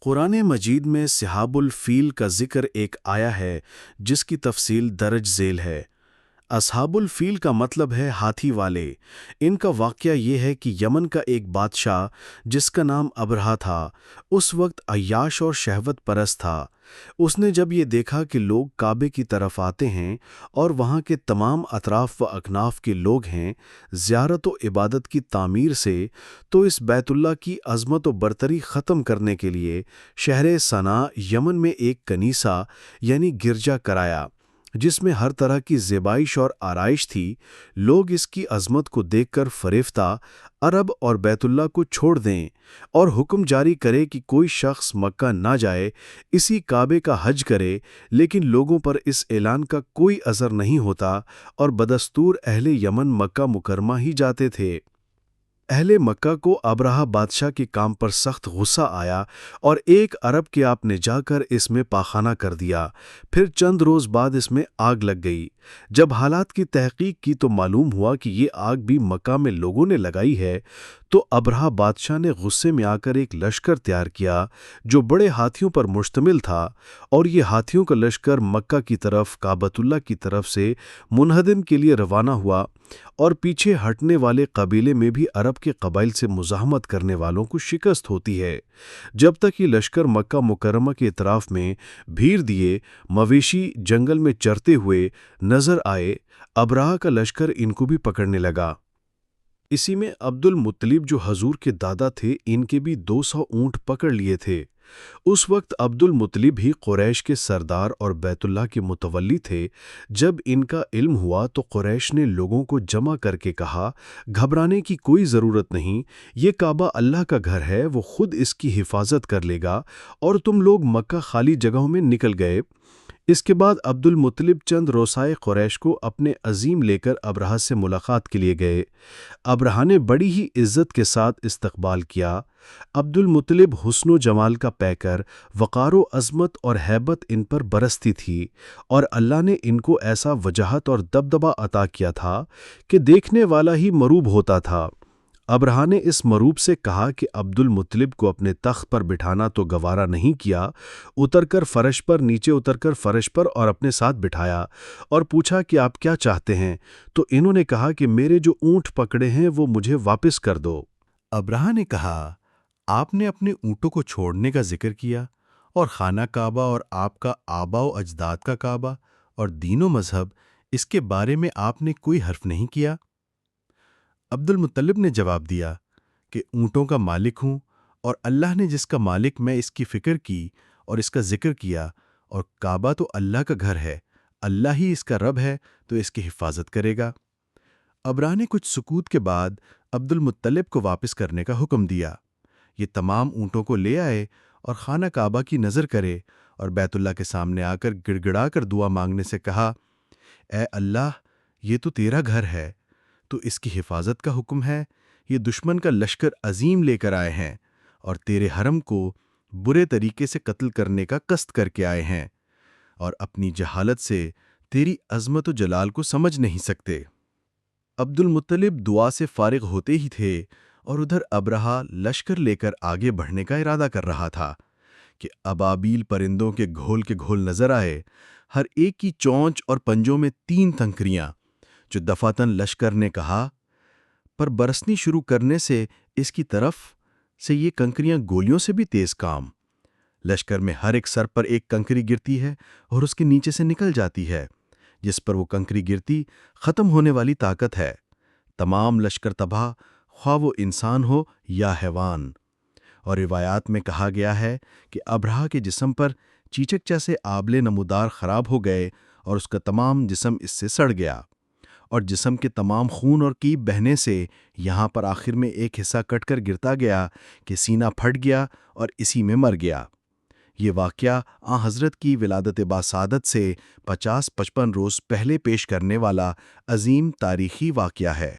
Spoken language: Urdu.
قرآن مجید میں سحابُ الفیل کا ذکر ایک آیا ہے جس کی تفصیل درج ذیل ہے۔ اصحاب الفیل کا مطلب ہے ہاتھی والے۔ ان کا واقعہ یہ ہے کہ یمن کا ایک بادشاہ جس کا نام ابرہہ تھا، اس وقت عیاش اور شہوت پرست تھا۔ اس نے جب یہ دیکھا کہ لوگ کعبے کی طرف آتے ہیں اور وہاں کے تمام اطراف و اکناف کے لوگ ہیں زیارت و عبادت کی تعمیر سے، تو اس بیت اللہ کی عظمت و برتری ختم کرنے کے لیے شہر صنعا یمن میں ایک کنیسہ یعنی گرجا کرایا جس میں ہر طرح کی زیبائش اور آرائش تھی۔ لوگ اس کی عظمت کو دیکھ کر فریفتہ عرب اور بیت اللہ کو چھوڑ دیں اور حکم جاری کرے کہ کوئی شخص مکہ نہ جائے، اسی کعبے کا حج کرے، لیکن لوگوں پر اس اعلان کا کوئی اثر نہیں ہوتا اور بدستور اہل یمن مکہ مکرمہ ہی جاتے تھے۔ اہل مکہ کو ابرہہ بادشاہ کے کام پر سخت غصہ آیا اور ایک عرب کے آپ نے جا کر اس میں پاخانہ کر دیا۔ پھر چند روز بعد اس میں آگ لگ گئی۔ جب حالات کی تحقیق کی تو معلوم ہوا کہ یہ آگ بھی مکہ میں لوگوں نے لگائی ہے، تو ابرہہ بادشاہ نے غصے میں آ کر ایک لشکر تیار کیا جو بڑے ہاتھیوں پر مشتمل تھا، اور یہ ہاتھیوں کا لشکر مکہ کی طرف کعبۃ اللہ کی طرف سے منہدم کے لیے روانہ ہوا، اور پیچھے ہٹنے والے قبیلے میں بھی عرب کے قبائل سے مزاحمت کرنے والوں کو شکست ہوتی ہے۔ جب تک یہ لشکر مکہ مکرمہ کے اطراف میں بھیر دیے مویشی جنگل میں چرتے ہوئے نظر آئے، ابرہہ کا لشکر ان کو بھی پکڑنے لگا۔ اسی میں عبد المطلب جو حضور کے دادا تھے، ان کے بھی 200 اونٹ پکڑ لیے تھے۔ اس وقت عبد المطلب ہی قریش کے سردار اور بیت اللہ کے متولی تھے۔ جب ان کا علم ہوا تو قریش نے لوگوں کو جمع کر کے کہا، گھبرانے کی کوئی ضرورت نہیں، یہ کعبہ اللہ کا گھر ہے، وہ خود اس کی حفاظت کر لے گا، اور تم لوگ مکہ خالی جگہوں میں نکل گئے۔ اس کے بعد عبد المطلب چند روسائے قریش کو اپنے عزیم لے کر ابرہہ سے ملاقات کے لیے گئے۔ ابرہہ نے بڑی ہی عزت کے ساتھ استقبال کیا۔ عبد المطلب حسن و جمال کا پیکر، وقار و عظمت اور ہیبت ان پر برستی تھی، اور اللہ نے ان کو ایسا وجاہت اور دبدبہ عطا کیا تھا کہ دیکھنے والا ہی مروب ہوتا تھا۔ ابرہہ نے اس مروب سے کہا کہ عبد المطلب کو اپنے تخت پر بٹھانا تو گوارا نہیں کیا، نیچے اتر کر فرش پر اور اپنے ساتھ بٹھایا، اور پوچھا کہ آپ کیا چاہتے ہیں؟ تو انہوں نے کہا کہ میرے جو اونٹ پکڑے ہیں وہ مجھے واپس کر دو۔ ابرہہ نے کہا، آپ نے اپنے اونٹوں کو چھوڑنے کا ذکر کیا، اور خانہ کعبہ اور آپ کا آباء و اجداد کا کعبہ اور دین و مذہب، اس کے بارے میں آپ نے کوئی حرف نہیں کیا۔ عبد المطلب نے جواب دیا کہ اونٹوں کا مالک ہوں، اور اللہ نے جس کا مالک میں اس کی فکر کی اور اس کا ذکر کیا، اور کعبہ تو اللہ کا گھر ہے، اللہ ہی اس کا رب ہے تو اس کی حفاظت کرے گا۔ ابرہہ نے کچھ سکوت کے بعد عبد المطلب کو واپس کرنے کا حکم دیا۔ یہ تمام اونٹوں کو لے آئے اور خانہ کعبہ کی نظر کرے، اور بیت اللہ کے سامنے آ کر گڑ گڑا کر دعا مانگنے سے کہا، اے اللہ، یہ تو تیرا گھر ہے، تو اس کی حفاظت کا حکم ہے۔ یہ دشمن کا لشکر عظیم لے کر آئے ہیں، اور تیرے حرم کو برے طریقے سے قتل کرنے کا قصد کر کے آئے ہیں، اور اپنی جہالت سے تیری عظمت و جلال کو سمجھ نہیں سکتے۔ عبد المطلب دعا سے فارغ ہوتے ہی تھے، اور ادھر ابرہہ لشکر لے کر آگے بڑھنے کا ارادہ کر رہا تھا کہ ابابیل پرندوں کے گھول نظر آئے، ہر ایک کی چونچ اور پنجوں میں 3 تنکریاں، جو دفعتاً لشکر نے کہا، پر برسنی شروع کرنے سے اس کی طرف سے یہ کنکریاں گولیوں سے بھی تیز کام۔ لشکر میں ہر ایک سر پر ایک کنکری گرتی ہے اور اس کے نیچے سے نکل جاتی ہے، جس پر وہ کنکری گرتی ختم ہونے والی طاقت ہے۔ تمام لشکر تباہ، خواہ وہ انسان ہو یا حیوان۔ اور روایات میں کہا گیا ہے کہ ابرہہ کے جسم پر چیچک جیسے آبلے نمودار خراب ہو گئے، اور اس کا تمام جسم اس سے سڑ گیا، اور جسم کے تمام خون اور کیب بہنے سے یہاں پر آخر میں ایک حصہ کٹ کر گرتا گیا کہ سینہ پھٹ گیا اور اسی میں مر گیا۔ یہ واقعہ آن حضرت کی ولادت باسعادت سے 50-55 روز پہلے پیش کرنے والا عظیم تاریخی واقعہ ہے۔